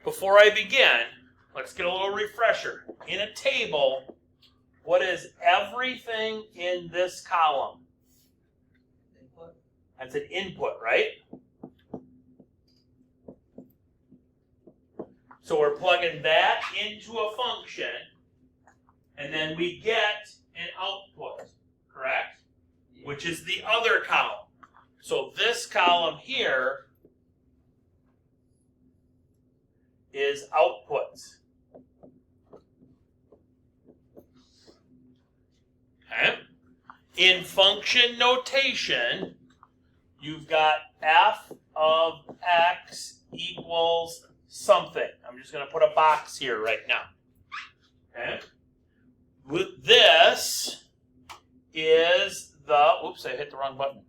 before I begin, let's get a little refresher. In a table, what is everything in this column? Input. That's an input, right? So we're plugging that into a function, and then we get an output, correct? Which is the other column. So this column here is outputs. Okay? In function notation, you've got f of x equals something. I'm just going to put a box here right now. Okay? With this is the, oops, I hit the wrong button.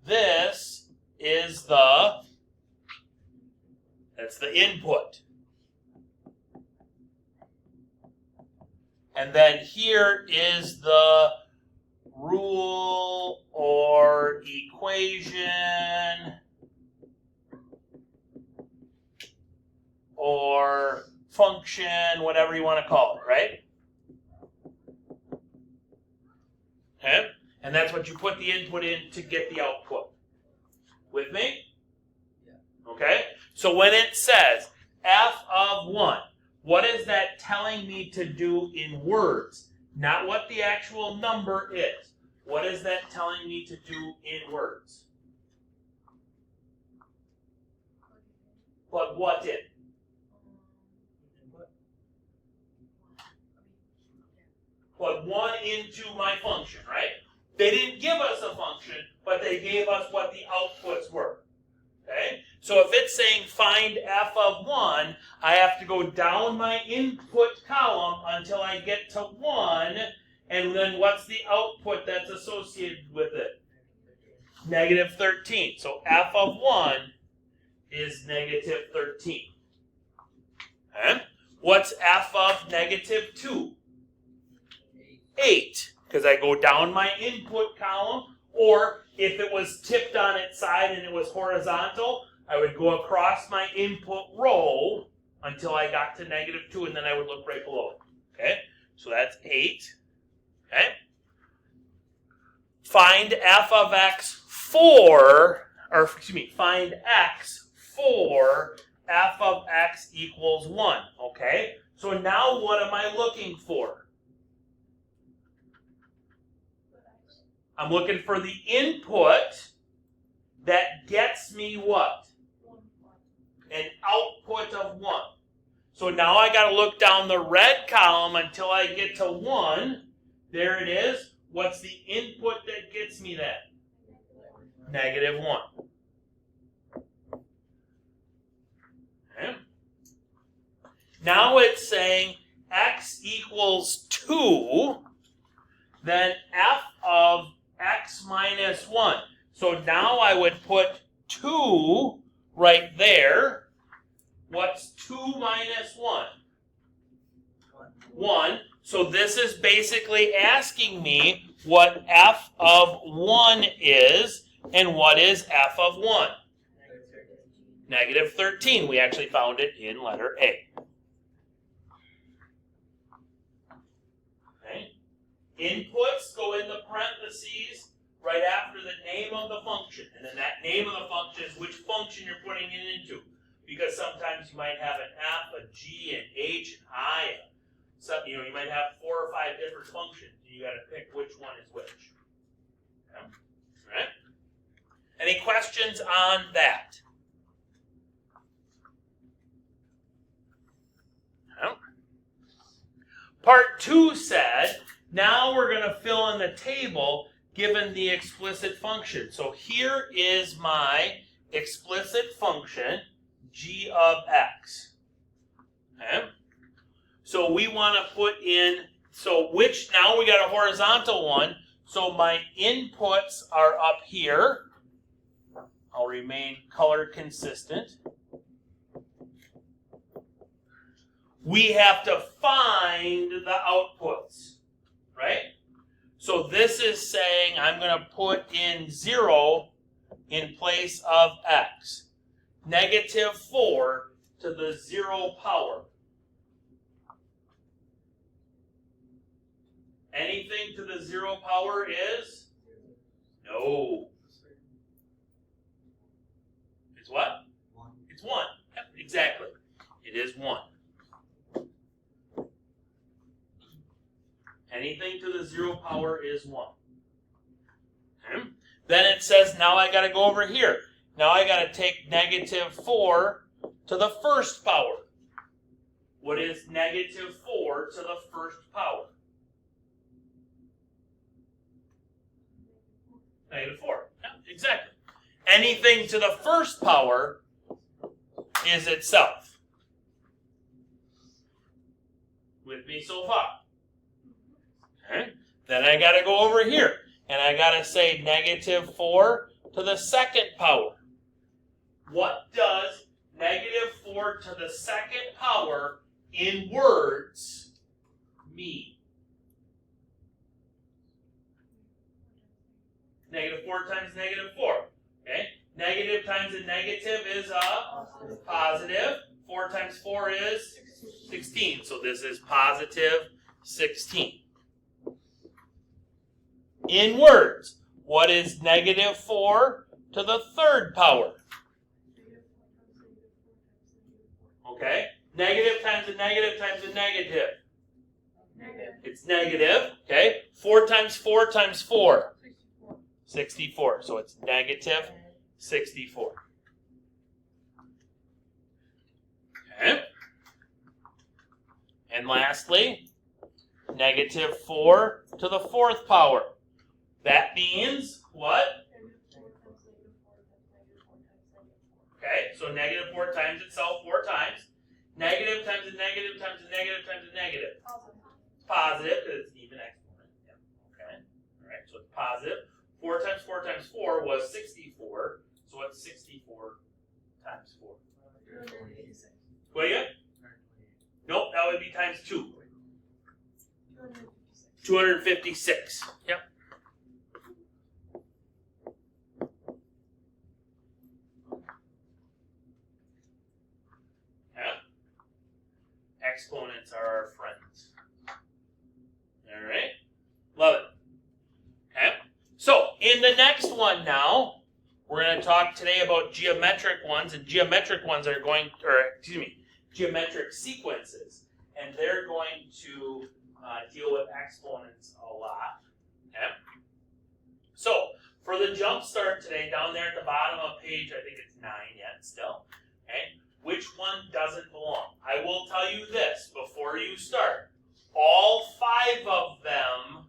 This is the, that's the input. And then here is the rule or equation or function, whatever you want to call it, right? Okay? And that's what you put the input in to get the output. With me? Yeah. Okay? So when it says f of 1, what is that telling me to do in words? Not what the actual number is. What is that telling me to do in words? Plug what in? Plug 1 into my function, right? They didn't give us a function, but they gave us what the outputs were. Okay? So if it's saying find f of 1, I have to go down my input column until I get to 1, and then what's the output that's associated with it? Negative 13. So f of 1 is negative 13. Okay? What's f of negative 2? 8, because I go down my input column, or if it was tipped on its side and it was horizontal, I would go across my input row until I got to negative 2, and then I would look right below it. Okay? So that's 8. Okay? Find f of x for, or excuse me, find x for f of x equals 1. Okay? So now what am I looking for? I'm looking for the input that gets me what? An output of 1. So now I got to look down the red column until I get to 1. There it is. What's the input that gets me that? Negative 1. Okay. Now it's saying x equals 2. Then f of x minus 1. So now I would put 2 right there. What's 2 minus 1? 1. So this is basically asking me what f of 1 is, and what is f of 1? Negative 13. We actually found it in letter A. Inputs go in the parentheses right after the name of the function. And then that name of the function is which function you're putting it into. Because sometimes you might have an F, a G, an H, an I. You might have 4 or 5 different functions. And you got to pick which one is which. Okay. All right? Any questions on that? No? Part 2 said, now we're going to fill in the table given the explicit function. So here is my explicit function, g of x. Okay? So we want to put in, now we got a horizontal one, so my inputs are up here. I'll remain color consistent. We have to find the outputs. Right? So this is saying I'm going to put in 0 in place of x. negative 4 to the 0 power? Anything to the 0 power is? No. It's what? 1. It's 1. Yep, exactly. It is 1. Anything to the 0 power is 1. Okay. Then it says, now I got to go over here. Now I got to take negative 4 to the first power. What is negative 4 to the first power? Negative 4. Yeah, exactly. Anything to the first power is itself. With me so far? Okay. Then I got to go over here. And I got to say negative 4 to the second power. What does negative 4 to the second power in words mean? Negative 4 times negative 4. Okay? Negative times a negative is a positive. 4 times 4 is 16. So this is positive 16. In words, what is negative 4 to the third power? Okay? Negative times a negative times a negative. Negative. It's negative. Okay? 4 times 4 times 4. 64. So it's negative 64. Okay? And lastly, negative 4 to the fourth power. That means what? Okay, so negative 4 times itself 4 times. Negative times a negative times a negative times a negative. Positive, because it's an even exponent. Yep. Okay. Alright, so it's positive. 4 times 4 times 4 was 64. So what's 64 times 4? What do you got? Nope, that would be times 2. 256. Yep. Exponents are our friends. Alright? Love it. Okay? So, in the next one now, we're going to talk today about geometric ones, and geometric ones are going, geometric sequences, and they're going to deal with exponents a lot. Okay? So, for the jump start today, down there at the bottom of page, I think it's 9 yet still, okay? Which one doesn't belong? I will tell you this before you start. All 5 of them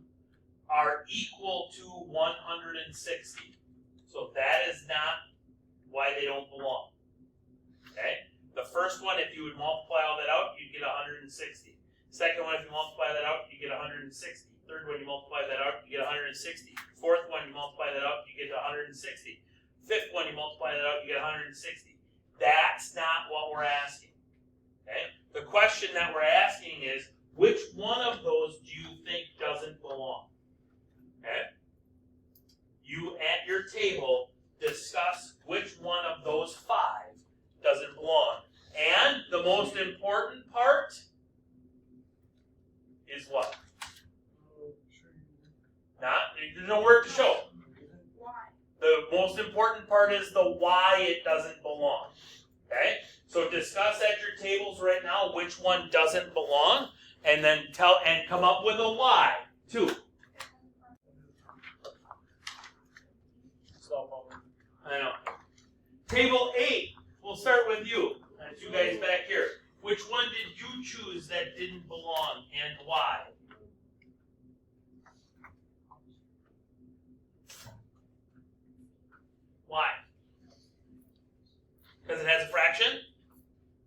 are equal to 160. So that is not why they don't belong. Okay? The first one, if you would multiply all that out, you'd get 160. Second one, if you multiply that out, you get 160. Third one, you multiply that out, you get 160. Fourth one, you multiply that out, you get 160. Fifth one, you multiply that out, you get 160. That's not what we're asking. Okay? The question that we're asking is, which one of those do you think doesn't belong? Okay? You, at your table, discuss which one of those 5 doesn't belong. And the most important part is what? There's no word to show. Why? The most important part is the why it doesn't belong. Okay? So discuss at your tables right now which one doesn't belong, and then come up with a why too. I know. Table 8. We'll start with you. That's you guys back here. Which one did you choose that didn't belong, and why? Why? Because it has a fraction?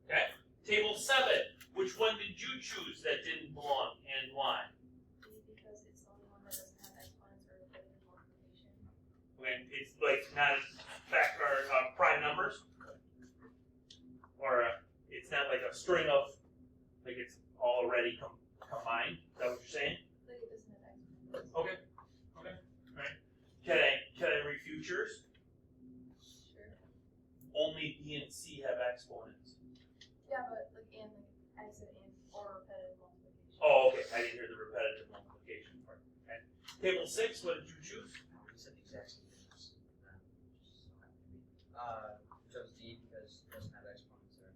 Okay. Table 7. Which one did you choose that didn't belong, and why? Because it's the only one that doesn't have exponents or multiplication. Okay. It's like not prime numbers, or it's not like a string of, like it's already combined. Is that what you're saying? But it doesn't have exponents. Okay. Okay. All right. Can I refute yours? Sure. Only only B and C have exponents. Yeah, but like I said or repetitive multiplication. Oh, okay. I didn't hear the repetitive multiplication part. Okay. Table 6, what did you choose? We said the exact same things. Chose D because it doesn't have exponents there.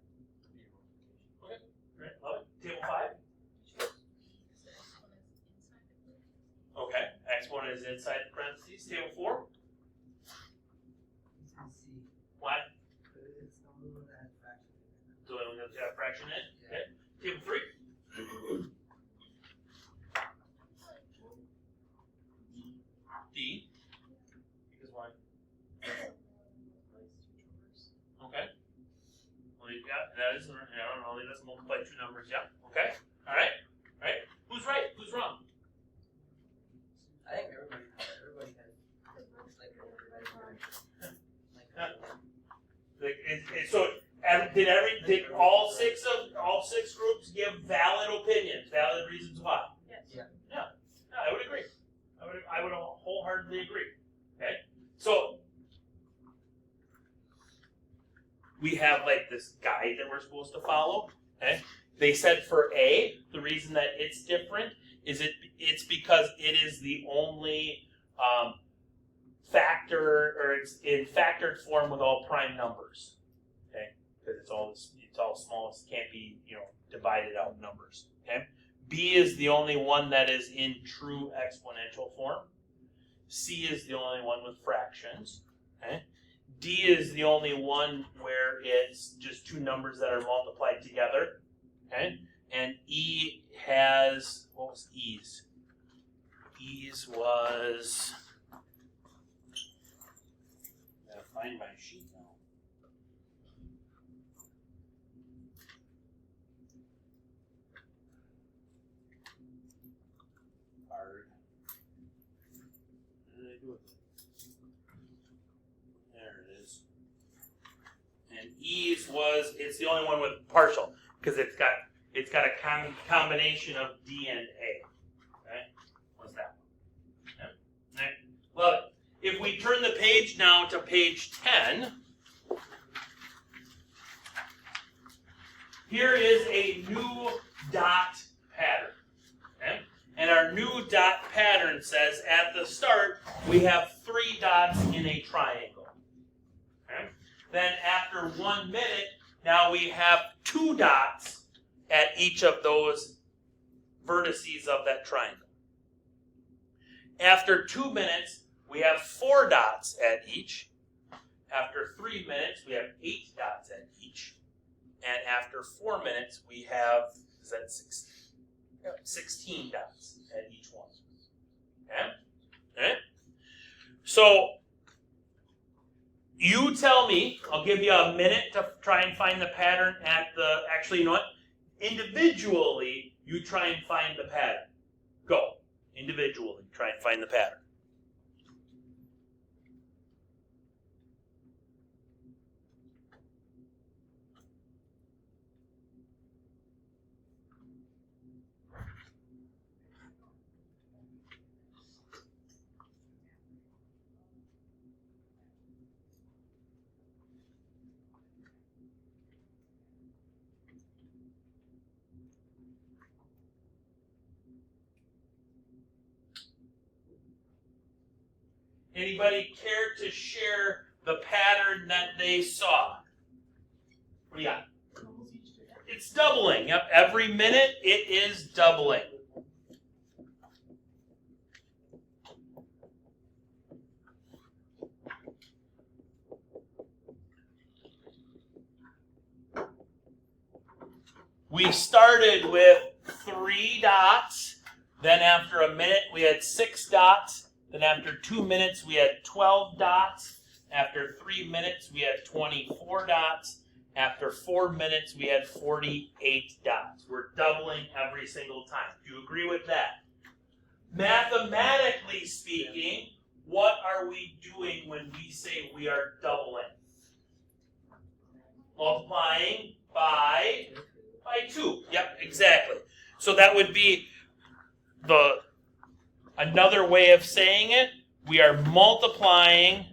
B multiplication. Right, love it. Table 5? Okay. Exponent is inside the parentheses. Table 4? C. Why? It's the only one that has fraction. So we have to have fraction in. Yeah. Okay. Table 3? D. Because why? Okay. Well, yeah, that is, I don't know, let's multiply two numbers, yeah. Okay. Alright. Alright. Who's right? Who's wrong? I think everybody has So, did all six groups give valid opinions, valid reasons why? Yes. Yeah. Yeah, I would agree. I would wholeheartedly agree. Okay, so we have like this guide that we're supposed to follow. Okay, they said for A, the reason that it's different is it's because it is the only factor, or it's in factored form with all prime numbers. Okay, because it's all small, it can't be divided out numbers. Okay. B is the only one that is in true exponential form. C is the only one with fractions. Okay. D is the only one where it's just two numbers that are multiplied together. Okay. And E has, what was E's? E's was, gotta find my sheet now. Hard. What did I do with it? There it is. And E's was, it's the only one with partial, because it's got a combination of D and A. Okay? What's that one? Okay. Right. Love it. If we turn the page now to page 10, here is a new dot pattern. Okay? And our new dot pattern says at the start we have 3 dots in a triangle. Okay? Then after 1 minute, now we have 2 dots at each of those vertices of that triangle. After 2 minutes, we have 4 dots at each. After 3 minutes, we have 8 dots at each. And after 4 minutes, we have, is that 16? 16 dots at each one. Okay? Okay? So, you tell me, I'll give you a minute to try and find the pattern at the, actually, you know what? Individually, you try and find the pattern. Go. Individually, try and find the pattern. Anybody care to share the pattern that they saw? What do you got? It's doubling. Yep, every minute it is doubling. We started with 3 dots. Then after a minute we had 6 dots. Then after 2 minutes, we had 12 dots. After 3 minutes, we had 24 dots. After 4 minutes, we had 48 dots. We're doubling every single time. Do you agree with that? Mathematically speaking, what are we doing when we say we are doubling? Multiplying by 2. Yep, exactly. So that would be another way of saying it, we are multiplying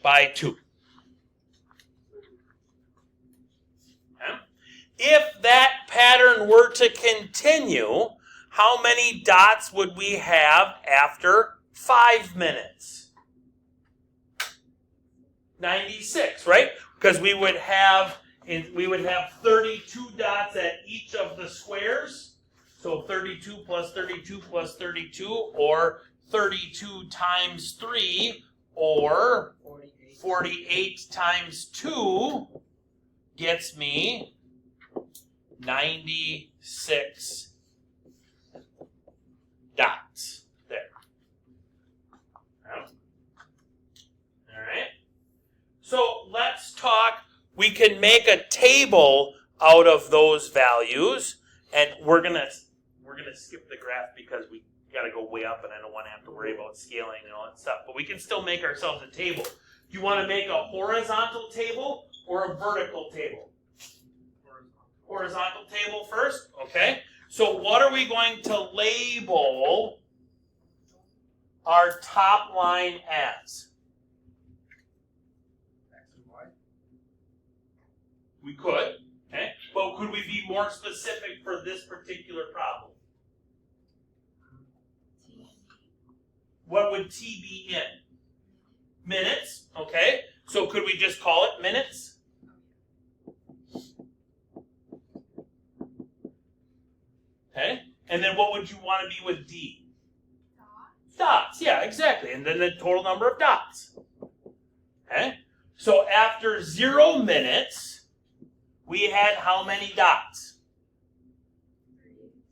by 2. Okay. If that pattern were to continue, how many dots would we have after 5 minutes? 96, right? Because we would have 32 dots at each of the squares. So 32 plus 32 plus 32, or 32 times 3, or 48 times 2 gets me 96 dots there. All right. So let's talk. We can make a table out of those values, and we're gonna skip the graph because we got to go way up, and I don't want to have to worry about scaling and all that stuff. But we can still make ourselves a table. Do you want to make a horizontal table or a vertical table? Horizontal table first, okay? So what are we going to label our top line as? X and Y. We could, okay? But could we be more specific for this particular problem? What would T be in? Minutes, okay? So could we just call it minutes? Okay? And then what would you want to be with D? Dots, yeah, exactly. And then the total number of dots. Okay? So after 0 minutes, we had how many dots?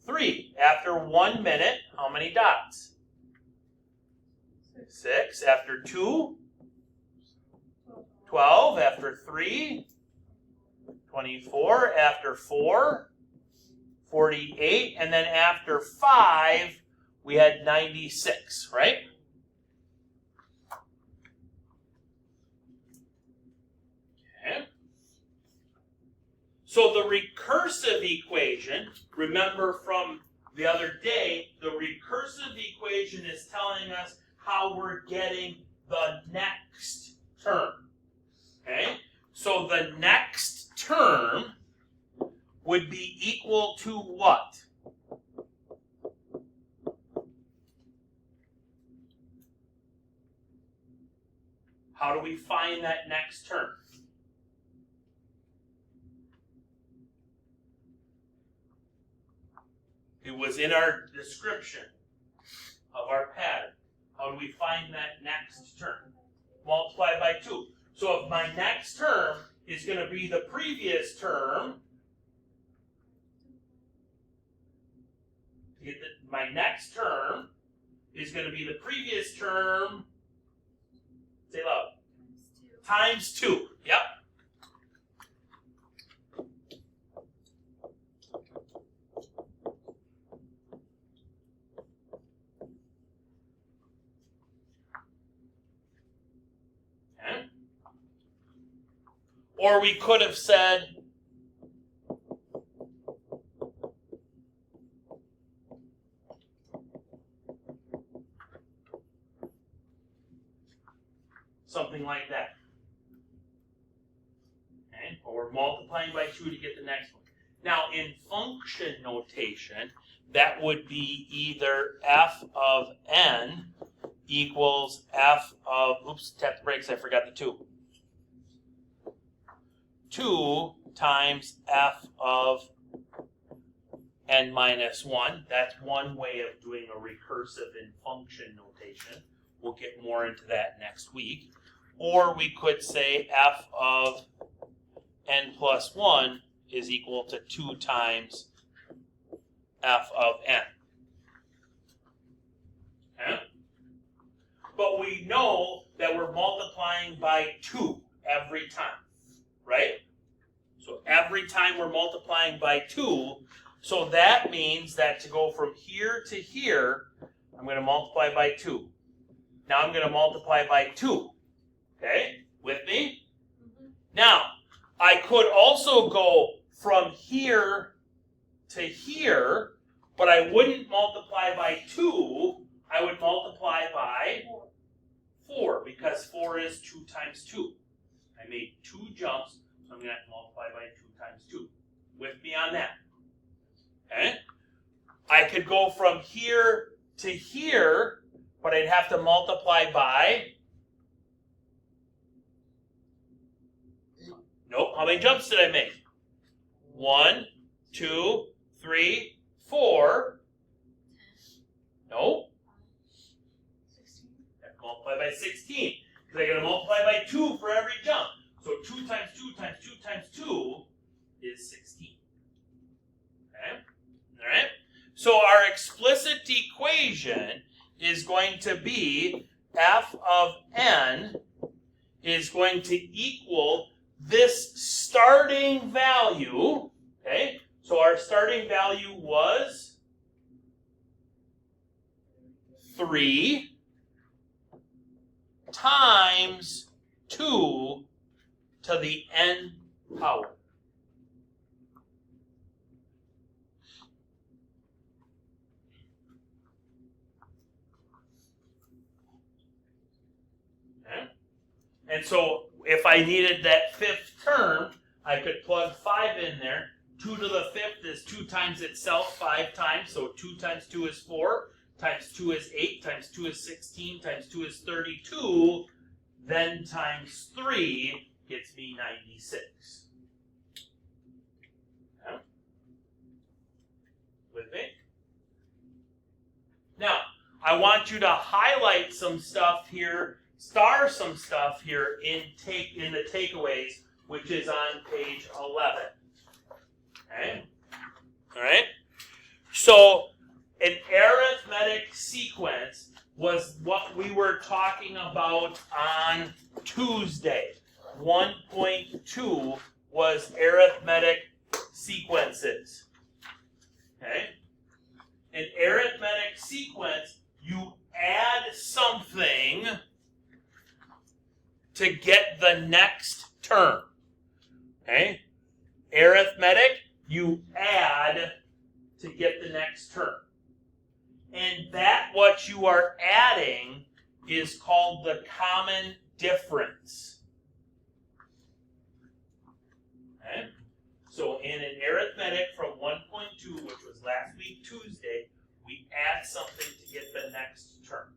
3. After 1 minute, how many dots? 6. After 2, 12. After 3, 24. After 4, 48. And then after 5, we had 96, right? Okay. So the recursive equation, remember from the other day, the recursive equation is telling us how we're getting the next term. Okay? So the next term would be equal to what? How do we find that next term? It was in our description of our pattern. How do we find that next term? Multiply by 2. So if my next term is going to be the previous term, my next term is going to be the previous term, say loud, times 2. Yep. Okay. Or we could have said something like that. Okay? But we're multiplying by 2 to get the next one. Now, in function notation, that would be either f of n equals f of, oops, tap the brakes, I forgot the 2. 2 times f of n minus 1. That's one way of doing a recursive in function notation. We'll get more into that next week. Or we could say f of n plus 1 is equal to 2 times f of n. Okay? But we know that we're multiplying by 2 every time, right? So every time we're multiplying by 2, so that means that to go from here to here, I'm going to multiply by 2. Now I'm going to multiply by 2. Okay? With me? Mm-hmm. Now, I could also go from here to here, but I wouldn't multiply by 2. I would multiply by 4 because 4 is 2 times 2. I made 2 jumps, so I'm going to have to multiply by 2 times 2. With me on that. Okay? I could go from here to here, but I'd have to multiply by... Nope. How many jumps did I make? 1, 2, 3, 4. Nope. 16. I have to multiply by 16. Because I got to multiply by 2 for every jump. So 2 times 2 times 2 times 2 is 16. Okay? Alright? So our explicit equation is going to be f of n is going to equal this starting value. Okay? So our starting value was 3 times 2 to the n power. Okay? And so if I needed that fifth term, I could plug 5 in there. 2 to the fifth is 2 times itself 5 times. So 2 times 2 is 4, times 2 is 8, times 2 is 16, times 2 is 32, then times 3 gets me 96. Okay? With me? Now, I want you to highlight some stuff here, star some stuff here in the takeaways, which is on page 11. Okay? All right? So, an arithmetic sequence was what we were talking about on Tuesday. 1.2 was arithmetic sequences. Okay? An arithmetic sequence, you add something to get the next term. Okay? Arithmetic, you add to get the next term. And that what you are adding is called the common difference. Okay? So in an arithmetic from 1.2, which was last week Tuesday, we add something to get the next term.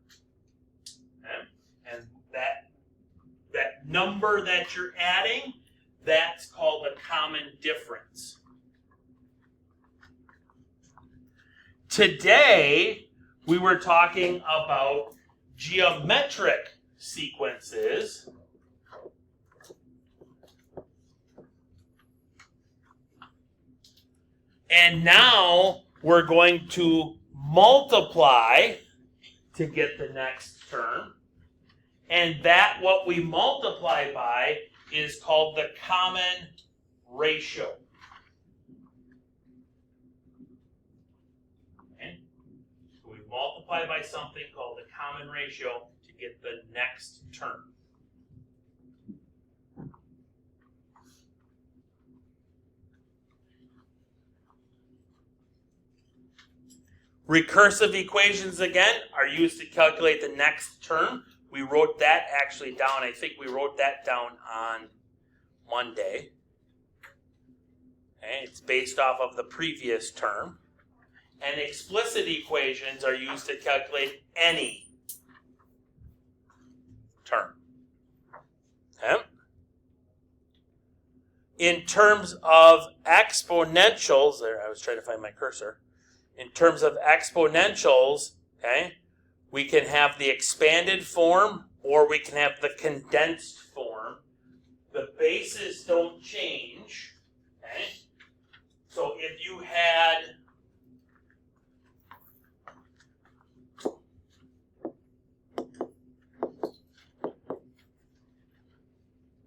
Okay? And that number that you're adding, that's called the common difference. Today, we were talking about geometric sequences. And now we're going to multiply to get the next term. And that what we multiply by is called the common ratio. Okay? So we multiply by something called the common ratio to get the next term. Recursive equations, again, are used to calculate the next term. We wrote that actually down. I think we wrote that down on Monday. Okay, it's based off of the previous term. And explicit equations are used to calculate any term. Okay? In terms of exponentials, there, I was trying to find my cursor. In terms of exponentials, okay, we can have the expanded form or we can have the condensed form. The bases don't change. Okay? So if you had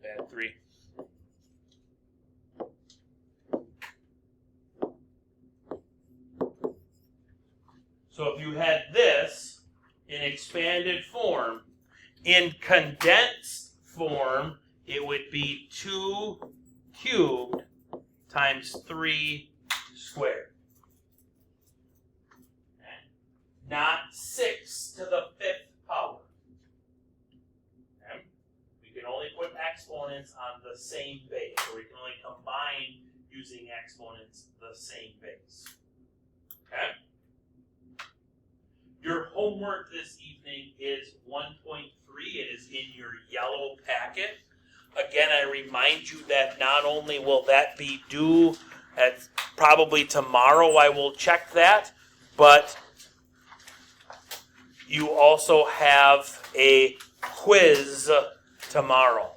bad 3. So if you had this in expanded form, in condensed form, it would be 2 cubed times 3 squared. Okay? Not 6 to the 5th power. Okay? We exponents on the same base, or we can only combine using exponents the same base. Okay? Your homework this evening is 1.3. It is in your yellow packet. Again, I remind you that not only will that be due at probably tomorrow, I will check that, but you also have a quiz tomorrow.